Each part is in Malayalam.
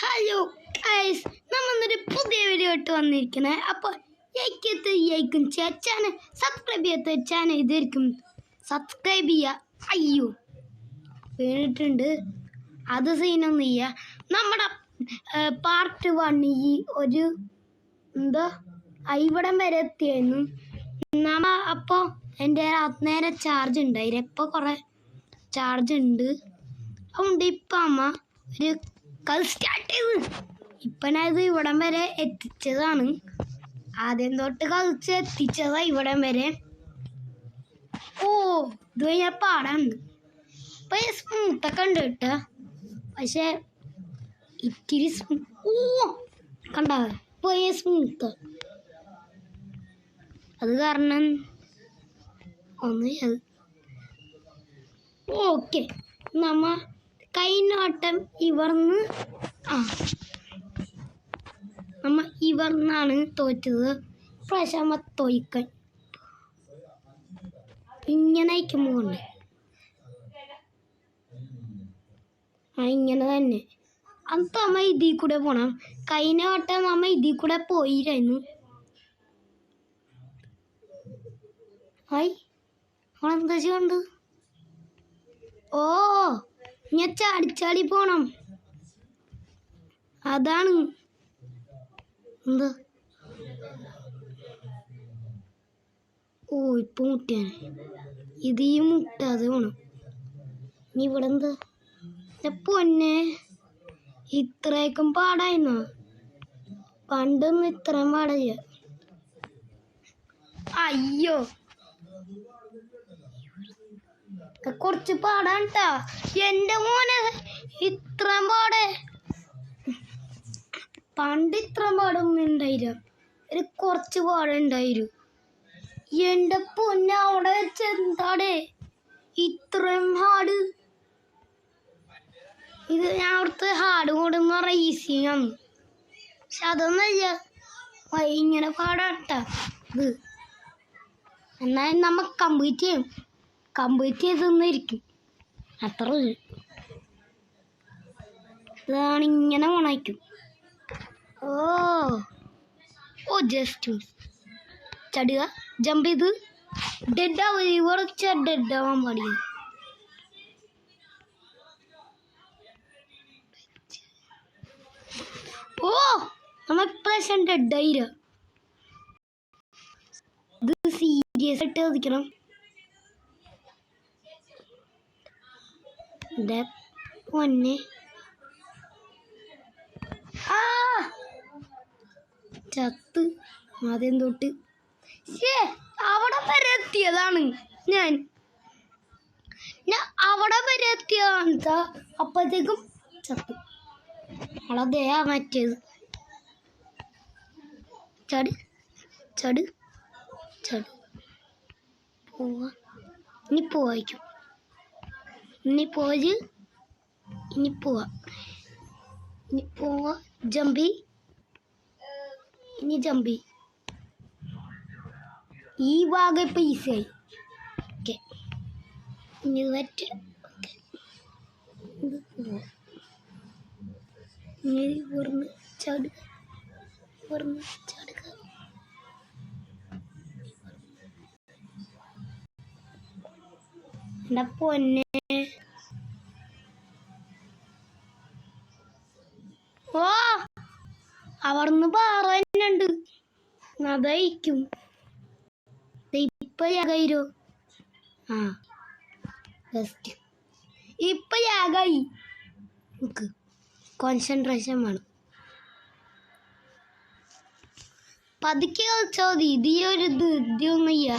ഹലോ ഗൈസ്, നമ്മൊരു പുതിയ വീഡിയോ ഇട്ട് വന്നിരിക്കണേ. അപ്പോൾ ലൈക്കും ചാനൽ സബ്സ്ക്രൈബ് ചെയ്യാത്ത ചാനൽ ഇതായിരിക്കും സബ്സ്ക്രൈബ് ചെയ്യുക. അയ്യോ വീണിട്ടുണ്ട്, അത് സീനൊന്നും ചെയ്യുക. നമ്മുടെ പാർട്ട് 1 ഈ ഒരു എന്താ ഇവിടം വരെ എത്തിയായിരുന്നു അപ്പോൾ എൻ്റെ നേരെ ചാർജ് ഉണ്ടായില്ല. ഇപ്പോൾ കുറേ ചാർജ് ഉണ്ട്. അതുകൊണ്ട് ഇപ്പം അമ്മ ഒരു കളി സ്റ്റാർട്ട് ചെയ്ത് ഇപ്പം ഞാൻ ഇത് ഇവിടം വരെ എത്തിച്ചതാണ്. ആദ്യം തൊട്ട് കളിച്ച് എത്തിച്ചതാണ് ഇവിടം വരെ. ഓ ഇത് ഞാൻ പാടാണ്. ഇപ്പം സ്മൂത്തൊക്കെ ഉണ്ട് കേട്ടോ, പക്ഷേ ഇത്തിരി കണ്ട ഇപ്പോൾ സ്മൂത്ത് അത് കാരണം ഒന്ന് ഓക്കെ. നമ്മ കൈനാട്ടം ഇവർന്ന് നമ്മ ഇവർന്നാണ് തോറ്റത്. പ്രാവശ്യം തോയിക്കാൻ ഇങ്ങനെ അയക്കുമ്പോണ്ട് ഇങ്ങനെ തന്നെ. അന്ന് നമ്മ ഇതിൽ കൂടെ പോണം. കൈനാട്ടം നമ്മ ഇതിൽ കൂടെ പോയിരുന്നു. നമ്മളെന്താ ചെയ്യണ്ട്? ഓ ഞാൻ ചാടി പോണം. അതാണ് എന്താ. ഓ ഇപ്പൊ മുട്ടാണ് ഇത്. ഈ മുട്ടാതെ പോണം. ഇനി ഇവിടെ എന്താ പൊന്നെ, ഇത്രയൊക്കെ പാടായിരുന്നോ? പണ്ടൊന്നും ഇത്രയും പാടില്ല. അയ്യോ കുറച്ച് പാടാണ്ടാ എൻ്റെ മോനെ. ഇത്രയും പാടേ പണ്ട് ഇത്രയും പാടൊന്നും ഉണ്ടായില്ല, ഒരു കുറച്ച് പാടുണ്ടായിരുന്നു. എൻ്റെ പൊന്നെ അവിടെ വെച്ച് എന്താടേ ഇത്രയും ഹാർഡ്? ഇത് ഞാൻ അവിടുത്തെ ഹാർഡ് മോഡ് എന്ന് പറഞ്ഞാൽ ഈസിയാണ്, പക്ഷെ അതൊന്നല്ല ഇങ്ങനെ പാടാട്ടാ ഇത്. എന്നാൽ നമ്മൾ കംപ്ലീറ്റ് ചെയ്തെന്നിരിക്കും അത്ര. ഇതാണ് ഇങ്ങനെ ഓണായിരിക്കും. ഓ ജസ്റ്റ് ചടുക, ജമ്പ് ചെയ്ത് ഡെഡാവും. കുറച്ച് ഡെഡാവാൻ പാടില്ല. ഓ നമ്മ ഇപ്രാവശ്യം ഡെഡായില്ല. ഇത് സീരിയസ് ആയിട്ട് കളിക്കണം. പൊന്നെ ചത്ത് ആദ്യം തൊട്ട്. അവിടെ വരെ എത്തിയതാണ് ഞാൻ അവിടെ വരെ എത്തിയതാണ്. അപ്പോഴത്തേക്കും ചത്ത്. നമ്മളതേ മറ്റേത് ചട് ചട് ചട് പോവാ. ഇനി പോവായിരിക്കും. ഇനി പോവാ ജമ്പി. ഇനി ജമ്പി. ഈ ഭാഗം ഇപ്പം ഈസിയായി. ഓക്കെ ഇനി വെറ്റ്. ഓക്കെ ഇത് പോവാ. ഇനി ഇവിടുന്ന് ചടുക. എൻ്റെ പൊന്നെ. ഓ അവിടുന്ന് പാറ തന്നെ ഉണ്ട്, അതായിരിക്കും. ഇപ്പൊ യാഗായിരോ? ബെസ്റ്റ്. ഇപ്പൊ യാഗായി. നമുക്ക് കോൺസെൻട്രേഷൻ വേണം. പതുക്കെ കളിച്ചാൽ മതി. ഇത് ഒരു ധൃതിയൊന്നും ഇല്ല.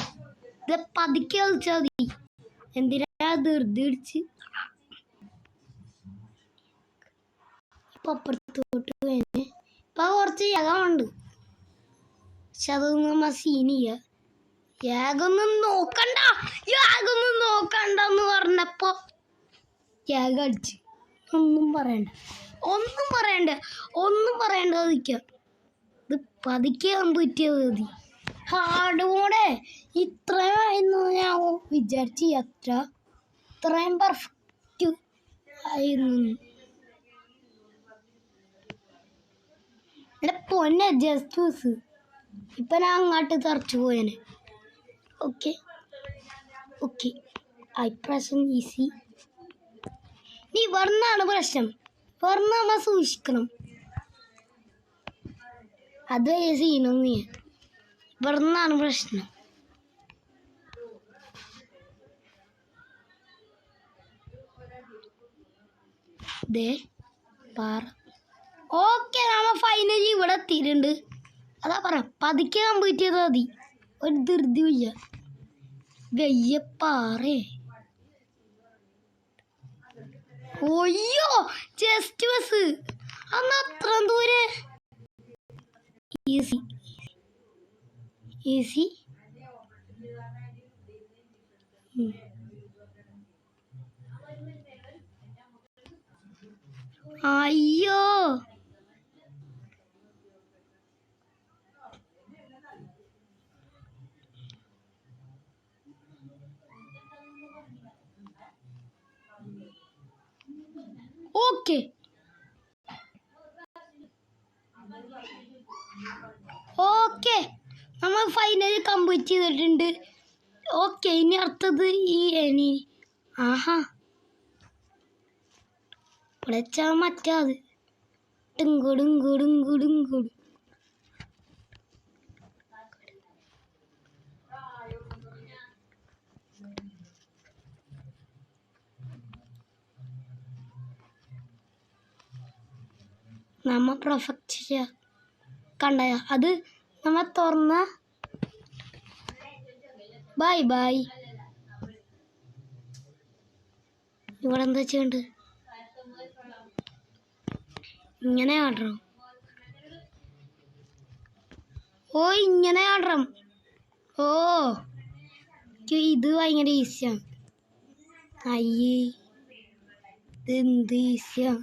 ഇത് പതുക്കെ കളിച്ചാൽ മതി. എന്തിനാ ധൃതി പിടിച്ച്? ഇപ്പൊ അപ്പുറത്തോട്ട് വേണേ. ഇപ്പൊ കുറച്ച് യാഗമുണ്ട്, പക്ഷെ അതൊന്നും സീൻ ചെയ്യ. യാഗൊന്നും നോക്കണ്ടെന്ന് പറഞ്ഞപ്പോ യാഗ അടിച്ച്. ഒന്നും പറയണ്ട നിൽക്കാം. ഇത് പതുക്കെ പറ്റിയത് മതി. ഹാർഡ് മോഡേ ഇത്രയും ഞാൻ വിചാരിച്ച്. ഇത്രയും പെർഫെക്റ്റ് എന്റെ പൊന്നെ ജസ്റ്റ് യൂസ് ഇപ്പം ഞാൻ അങ്ങോട്ട് തറച്ചു പോയേനെ. ഓക്കെ ഓക്കെ ഐ പ്രശ്നം ഈസി. നീ വർണ്ണാണ് പ്രശ്നം. വർണ്ണ നമ്മൾ സൂക്ഷിക്കണം. അത് സീനൊന്നും നീ വർണ്ണാണ് പ്രശ്നം. ദേ പാറ. ഓക്കെ നമ്മ ഫൈനലി ഇവിടെ എത്തിയിട്ടുണ്ട്. അതാ പറ പതുക്കെ കംപ്ലീറ്റ് ചെയ്താൽ മതി. ഒരു ധൃതി വയ്യ പാറേ. ഒയ്യോ ജസ്റ്റ് ബസ് അന്ന് അത്ര ദൂരെ. Easy easy. അയ്യോ ഓക്കെ ഓക്കെ നമ്മൾ ഫൈനലി കംപ്ലീറ്റ് ചെയ്തിട്ടുണ്ട്. ഓക്കെ ഇനി അടുത്തത് ഈ എനി. ആഹാ ഇവിടെ വെച്ചാൽ മറ്റാത് ടുങ്കുടുങ്കുടുങ്കുടുങ്കുടു. നമ്മ പെർഫെക്റ്റ് കണ്ട അത് നമ്മ തുറന്ന. Bye bye. ഇവിടെ എന്താ ചെയ്യണ്ട്? ഇങ്ങനെ ആടണം. ഓ ഇങ്ങനെ ആടണം. ഓ ഇത് ഭയങ്കര ഈസിയാണ്. അയ്യേ ഇതെന്ത് ഈസിയാണ്.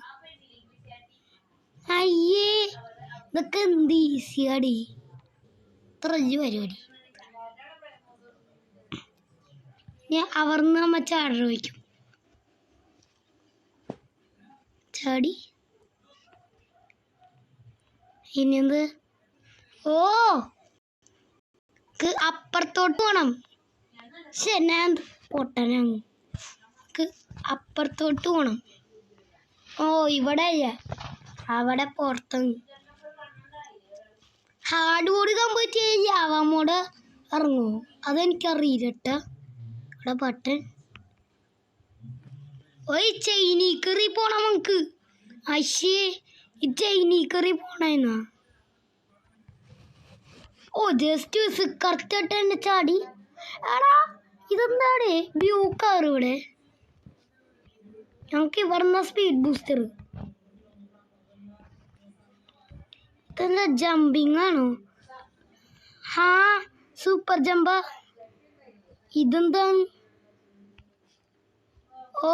അയ്യേ ഇതൊക്കെ എന്ത് ഈസിയാടി. ഇത്ര പരിപാടി. ഞാൻ അവർന്ന് നമ്മ ചാട വയ്ക്കും. ചാടി ഇനിയെന്ത്? ഓ അപ്പുറത്തോട്ട് പോണം. ശരി ഞാൻ പൊട്ടനാണ്. അപ്പുറത്തോട്ട് പോണം. ഓ ഇവിടെ അല്ല അവിടെ പുറത്ത്. ഹാർഡ് മോഡ് കംപ്ലീറ്റ് ചെയ്ത് ജാവ മോഡ് ഇറങ്ങുമോ അതെനിക്കറിയില്ല കേട്ടോ. ഇവിടെ ബട്ടൺ. ഓയ് ചൈനീ കറി പോണം നമുക്ക്. അശ്ശേ ഈ ചൈനീ കറി പോണെന്നാ. ഓ ജസ്റ്റ് കറക്റ്റായിട്ട് തന്നെ ചാടി. എടാ ഇതെന്താണ് ബ്ലൂ കാർ ഇവിടെ? ഞങ്ങൾക്ക് ഇവിടുന്ന് സ്പീഡ് ബൂസ്റ്റർ. ഇതെന്താ ജമ്പിങ് ആണോ? ഹാ സൂപ്പർ ജമ്പ. ഇതെന്താ? ഓ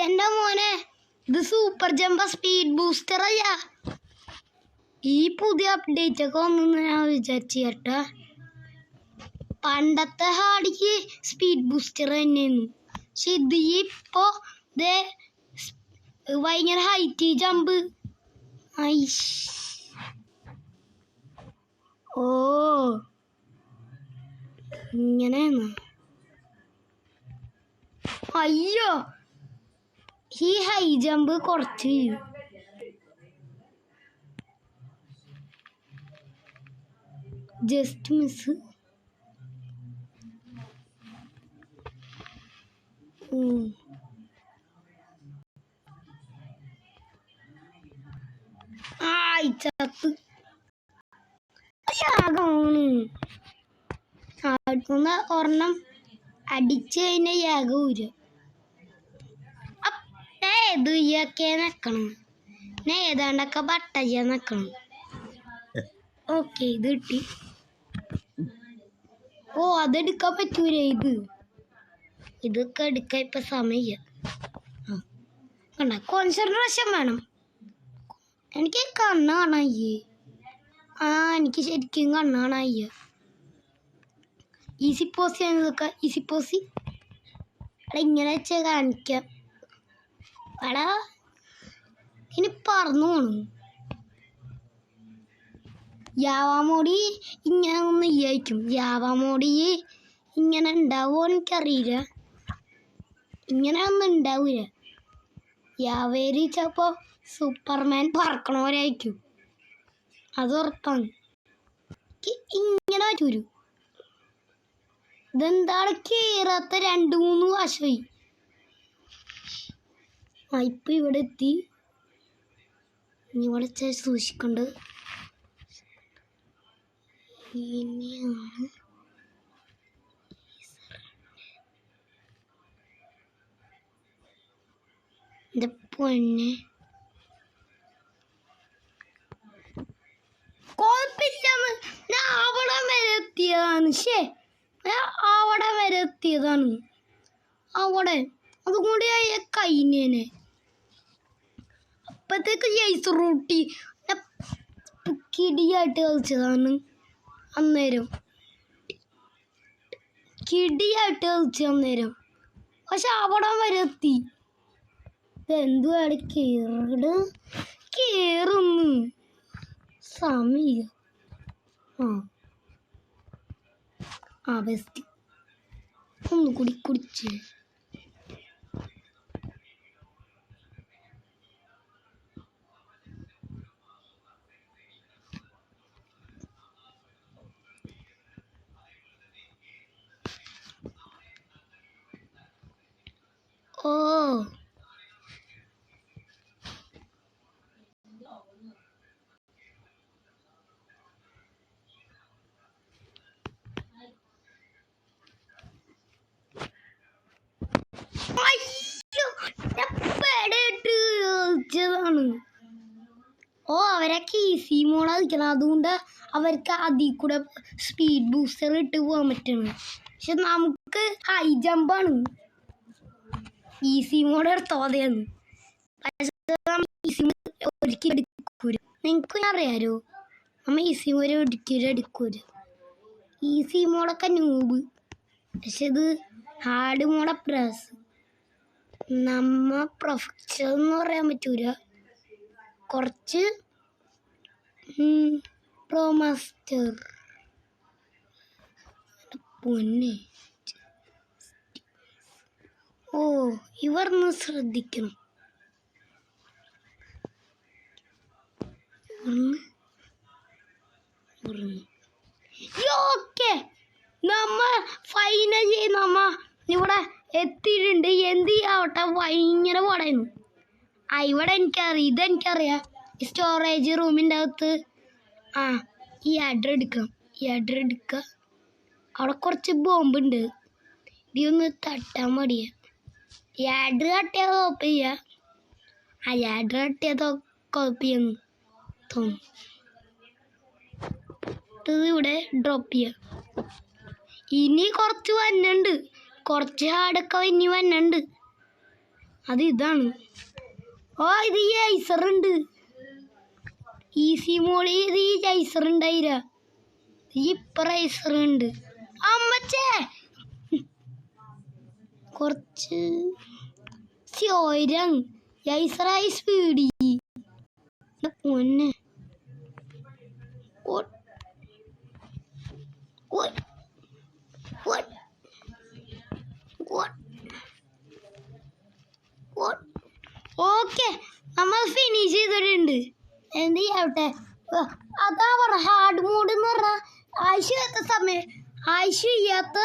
എൻ്റെ മോനെ ഇത് സൂപ്പർ ജമ്പ സ്പീഡ് ബൂസ്റ്റർ അല്ല. ഈ പുതിയ അപ്ഡേറ്റ് ഒക്കെ ഒന്നും ഞാൻ വിചാരിച്ചു കേട്ടാ. പണ്ടത്തെ ഹാഡിക്ക് സ്പീഡ് ബൂസ്റ്റർ തന്നെയായിരുന്നു. പക്ഷെ ഇത് ഇപ്പോൾ ഇതേ ഭയങ്കര ഹൈറ്റ് ജമ്പ്. ഓ ഇങ്ങനെയാണ്. അയ്യോ ഈ ഹൈ ജമ്പ് കുറച്ച് ജസ്റ്റ് മിസ്. ചത്ത് അടുക്കുന്ന ഒരെണ്ണം അടിച്ചു കഴിഞ്ഞാൽ യാഗൂര. ഏത് ഇയൊക്കെ നിക്കണം. ഏതാണ്ടൊക്കെ ബട്ടയ്യ നിക്കണം. ഓക്കെ ഇത് കിട്ടി. ഓ അതെടുക്കാൻ പറ്റൂലേ. ഇതൊക്കെ എടുക്കാൻ ഇപ്പൊ സമയ. കണ്ട കോൺസെൻട്രേഷൻ വേണം. എനിക്ക് കണ്ണ് കാണായ്യേ. എനിക്ക് ശരിക്കും കണ്ണ് കാണായ്യ. ഈസി പോസി ആണ് ഇതൊക്കെ. ഈസി പോസി ഇങ്ങനെ വെച്ചാൽ കാണിക്കാം. എടാ ഇനി പറന്നു പോണു. യാവാമോടി ഇങ്ങനെ ഒന്ന് ഇരിക്കും. യാവാമോടി ഇങ്ങനെ ഉണ്ടാവുമോ എനിക്കറിയില്ല. ഇങ്ങനെ ഒന്നും ഉണ്ടാവില്ല. യാവേരി ചിലപ്പോൾ സൂപ്പർമാൻ പറക്കണവരായിരിക്കും. അത് ഉറപ്പാണ്. ഇങ്ങനെ പറ്റൂരു. ഇതെന്താണ് കയറാത്ത 2-3 വശമായി. ഇപ്പം ഇവിടെ എത്തി. ഇനി ഇവിടെ സൂക്ഷിക്കണ്ട്. ഇനിയാണ് എൻ്റെ പൊന്നെ. കുഴപ്പമില്ലെന്ന് ഞാൻ അവിടെ വരെ എത്തിയതാണ്. അവിടെ വരെ എത്തിയതാണ്. അവിടെ അതുകൊണ്ട് കഴിഞ്ഞേനെ. അപ്പത്തേക്ക് ജയിച്ചു റൂട്ടി കിടിയായിട്ട് കളിച്ചതാണ്. അന്നേരം കിടിയായിട്ട് കളിച്ചു അന്നേരം. പക്ഷെ അവിടെ വരെ എത്തി. ഇതെന്തുവാണ് കേറുന്നു സമയം. ബെസ്റ്റ് ഒന്ന് കുടിച്ച്. അവരൊക്കെ ഈസി മോഡാ കളിക്കണം. അതുകൊണ്ട് അവർക്ക് അതിൽ കൂടെ സ്പീഡ് ബൂസ്റ്റർ ഇട്ട് പോകാൻ പറ്റണം. പക്ഷെ നമുക്ക് ഹൈ ജമ്പാണ്. ഈസി മോഡ് എടുത്തോതെയാണ്. ഒരിക്കലും എടുക്കൂല. നിങ്ങൾക്ക് അറിയാലോ, നമ്മ ഈസി മോഡ് ഒരിക്കലും എടുക്കൂല. ഈസി മോഡൊക്കെ നൂബ്. പക്ഷെ ഇത് ഹാർഡ് മോഡ പ്രസ്. നമ്മ പ്രൊഫഷണൽ എന്ന് പറയാൻ പറ്റൂല. കുറച്ച് പ്രോ മാസ്റ്റർ. പൊന്നെ ഇവർന്ന് ശ്രദ്ധിക്കണം. ഓക്കെ നമ്മ ഫൈനലി നമ്മ ഇവിടെ എത്തിയിട്ടുണ്ട്. എന്ത് ചെയ്യാവട്ടെ ഭയങ്കര പടയുന്നു. ഇവിടെ ഇതെനിക്കറിയാം. സ്റ്റോറേജ് റൂമിൻ്റെ അകത്ത് ഈ അഡ്ര എടുക്കുക. അവിടെ കുറച്ച് ബോംബുണ്ട്. ഇതൊന്ന് തട്ടാൻ മടിയാ. ഈ അഡ്ര തട്ടിയാൽ കോപ്പി ചെയ്യാം. അഡ്ര തട്ടിയാൽ കോപ്പി ചെയ്യുന്നു തോന്നുന്നു. ഇവിടെ ഡ്രോപ്പ് ചെയ്യാം. ഇനി കുറച്ച് വന്നുണ്ട്. കുറച്ച് ഹാർഡൊക്കെ ഇനി വന്നുണ്ട്. അത് ഇതാണ്. ഇത് ഈ ഐസറുണ്ട്. ഈസി മോളിൽ ഇത് ഈ ഐസർ ഉണ്ടായില്ല. ഇപ്പറ ഐസറുണ്ട്. അമ്മച്ചേ കുറച്ച് ഐസറായി സ്പീഡി. പൊന്നെ ഓക്കെ നമ്മൾ ഫിനിഷ് ചെയ്തിട്ടുണ്ട്. എന്ത് ചെയ്യാവട്ടെ. അതാ പറ ഹാർഡ് മോഡ് എന്ന് പറഞ്ഞാൽ ആവശ്യം ചെയ്യാത്ത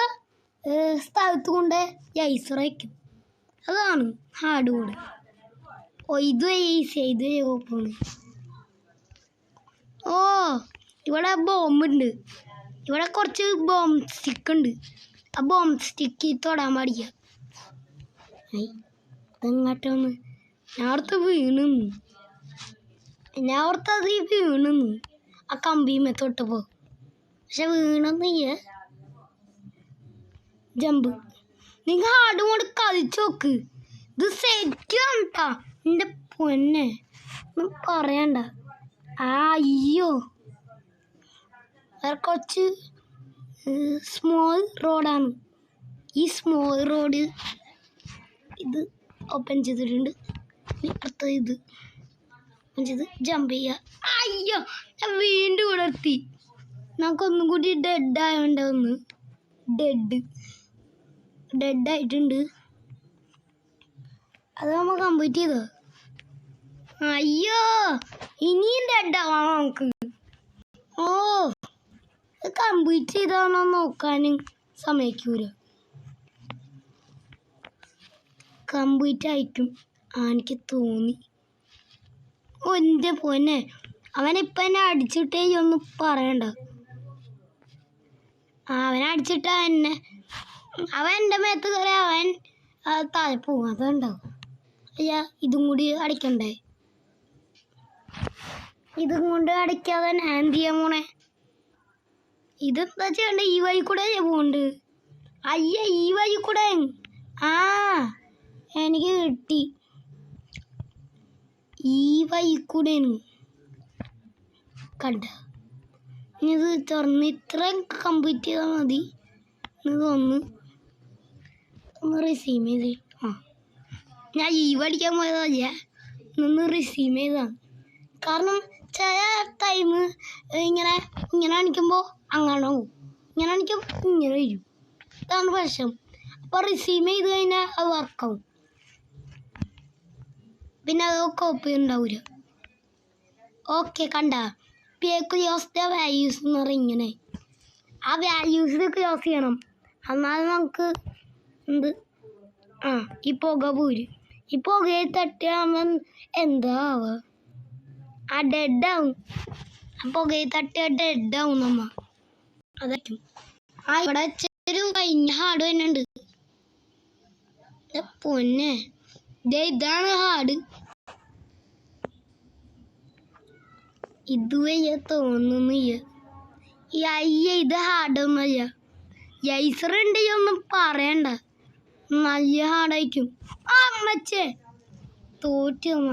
സ്ഥലത്ത് കൊണ്ട് ഐസർ വയ്ക്കും. അതാണ് ഹാർഡ് മോഡ്. ഇത് ഈസി. ഇത് കുഴപ്പമാണ്. ഇവിടെ ബോംബുണ്ട്. ഇവിടെ കുറച്ച് ബോംബ് സ്റ്റിക്ക് ഉണ്ട്. ആ ബോംബ് സ്റ്റിക്ക് തൊടാൻ പാടില്ല. ഇതെങ്ങോട്ടൊന്ന് ഞാൻ ഓർത്ത് വീണു. ആ കമ്പിമേ തൊട്ടപ്പോൾ. പക്ഷെ വീണെന്നില്ല. ജമ്പ്. നിങ്ങൾ ഹാർഡ് മോഡ് കളിച്ചു നോക്ക്. ഇത് ശരിക്കും കേട്ടാ. എൻ്റെ പൊന്നെ പറയണ്ട. അയ്യോ കുറച്ച് സ്മോൾ റോഡാണ്. ഈ സ്മോൾ റോഡ് ഇത് ഓപ്പൺ ചെയ്തിട്ടുണ്ട്. ഇപ്പുറത്തെ ഇത് ജമ്പ് ചെയ്യുക. അയ്യോ ഞാൻ വീണ്ടും ഇവിടെ എത്തി. നമുക്കൊന്നും കൂടി ഡെഡ് ആയതുകൊണ്ട് ഒന്ന് ഡെഡായിട്ടുണ്ട്. അത് നമ്മൾ കംപ്ലീറ്റ് ചെയ്തോ. അയ്യോ ഇനിയും ഡെഡാവാം നമുക്ക്. ഓ ഇത് കംപ്ലീറ്റ് ചെയ്താണോ നോക്കാനും സമ്മതിക്കൂല. കംപ്ലീറ്റ് ആയിരിക്കും എനിക്ക് തോന്നി. ഓ എൻ്റെ പൊന്നെ അവനിപ്പം എന്നെ അടിച്ചിട്ടേ ഒന്നും പറയണ്ട. അവനടിച്ചിട്ടാ എന്നെ അവൻ എൻ്റെ മേത്ത് കയറി അവൻ താഴെ പോകും. അതുണ്ടാവും. അയ്യാ ഇതും കൂടി അടിക്കണ്ടേ? ഇതും കൊണ്ട് അടിക്കാതെ ഞാൻ എന്ത് ചെയ്യാൻ പോണേ? ഇതെന്താ ചെയ്യണ്ടേ? ഈ വഴി കൂടെ പോകുന്നുണ്ട്. അയ്യ ഈ വഴി കൂടെ. ആ എനിക്ക് കിട്ടി. ഈ വഴി കൂടെ കണ്ട. ഇത് തുറന്ന് ഇത്രയും കംപ്ലീറ്റ് ചെയ്താൽ മതി. ഇതൊന്ന് റിസീവ് ചെയ്ത്. ഞാൻ ഈ പഠിക്കാൻ പോയതല്ല, നിന്ന് റിസീവ് ചെയ്താണ്. കാരണം ചില ടൈം ഇങ്ങനെ കാണിക്കുമ്പോൾ അങ്ങനെ പോകും, ഇങ്ങനെ കാണിക്കുമ്പോൾ ഇങ്ങനെ വരും. ഇതാണ് പ്രശ്നം. അപ്പോൾ റിസീവ് ചെയ്ത് കഴിഞ്ഞാൽ അത് വർക്കാവും. പിന്നെ അത് കോപ്പി ഉണ്ടാവില്ല. ഓക്കെ കണ്ട. ക്ലോസ് ദ വാല്യൂസ് എന്ന് പറയും ഇങ്ങനെ. ആ വാല്യൂസിൽ ക്ലോസ് ചെയ്യണം. എന്നാലും നമുക്ക് ഈ പുക പോരും. ഈ പുകയെ തട്ടിയാകുമ്പം എന്താ ആവുക? ഡെഡാവും. ആ പുകയെ തട്ടിയാൽ ഡെഡാവും നമ്മ. അതായിരിക്കും. ഇവിടെ ഒരു കഴിഞ്ഞ ഹാർഡ് തന്നെ ഉണ്ട്. പൊന്നെ ഇതാണ് ഹാർഡ്. ഇതുവയ്യ തോന്നുന്നില്ല. അയ്യ ഇത് ഹാർഡൊന്നുമല്ല. യൈസറുണ്ട് ഒന്നും പറയണ്ട. നല്ല ഹാർഡായിരിക്കും. അമ്മച്ചേ തോറ്റ് അമ്മ.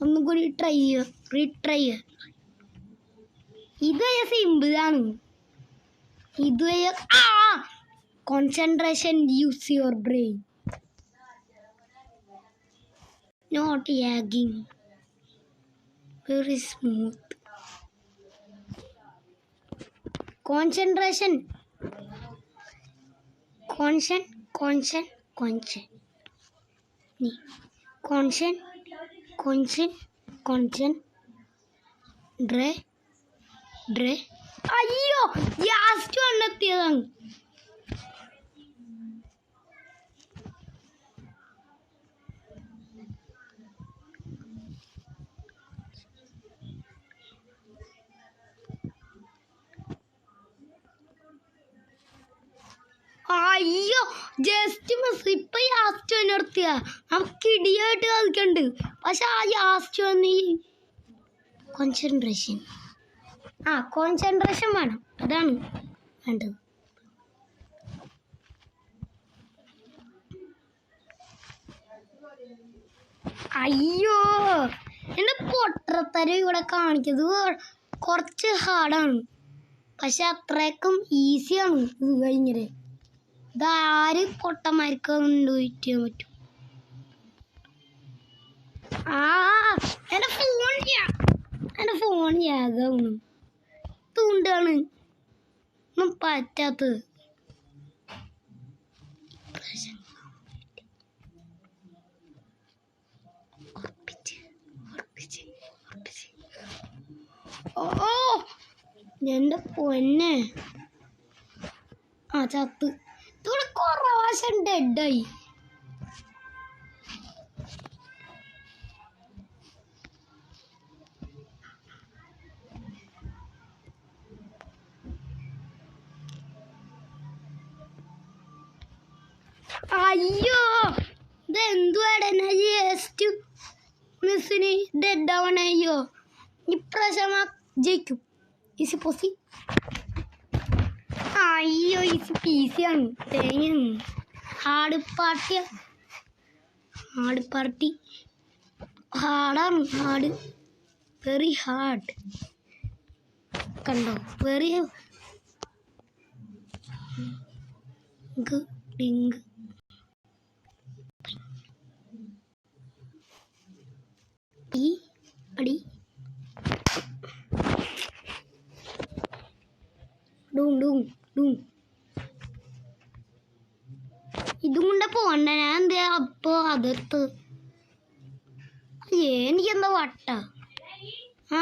ഒന്നും കൂടി ട്രൈ ചെയ്യുക, റീട്രൈ ചെയ്യുക. ഇത് സിമ്പിളാണ്. ഇത് concentration use your brain, not യാഗിങ്. Very smooth. കോൺസെൻട്രേഷൻ അയ്യോ ലാസ്റ്റ് കണ്ടെത്തിയതാണ്. അയ്യോ ജസ്റ്റ് മിസ്. ഇപ്പൊ ലാസ്റ്റ് തന്നെ നിർത്തിയ നമുക്ക് ഇടിയായിട്ട് കളിക്കണ്ട്. പക്ഷെ ആ ലാസ്റ്റ് വന്ന് കോൺസെൻട്രേഷൻ വേണം. അതാണ് വേണ്ടത്. അയ്യോ എന്റെ പൊട്ടത്തരം ഇവിടെ കാണിക്കുന്നത് കുറച്ച് ഹാർഡാണ്. പക്ഷെ അത്രയ്ക്കും ഈസിയാണ് ഇത് കഴിഞ്ഞത്. ഇതാര് പൊട്ടന്മാർക്ക് കണ്ടുപിടിക്കാൻ പറ്റും? എന്റെ ഫോൺ യാകാവുന്നു. തുണ്ടാണ് ഒന്നും പറ്റാത്തത്. ഓ എന്റെ പൊന്നെ ചത്ത്. ഇവിടെ കുറെ പ്രാവശ്യം ഡെഡായി. അയ്യോ ഇതെന്തുവാടെ ജസ്റ്റ് മിസ്സിന് ഡെഡാവണേ. അയ്യോ ഇപ്രാവശ്യം ജയിക്കും. ഈസി പോസി. അയ്യോ ഈസി പീസിയാണ്. തേങ്ങ ഹാർഡ് പാർട്ടി ഹാർഡാണ്. Hard very hard. കണ്ടോ വെരി ഡിങ്. ഈ അടി ഡൂം ഡൂം ഡൂം. ഇതും കൊണ്ട് പോണ്ട. ഞാൻ എന്താ അപ്പോ അതെടുത്ത് എനിക്കെന്താ വട്ട. ആ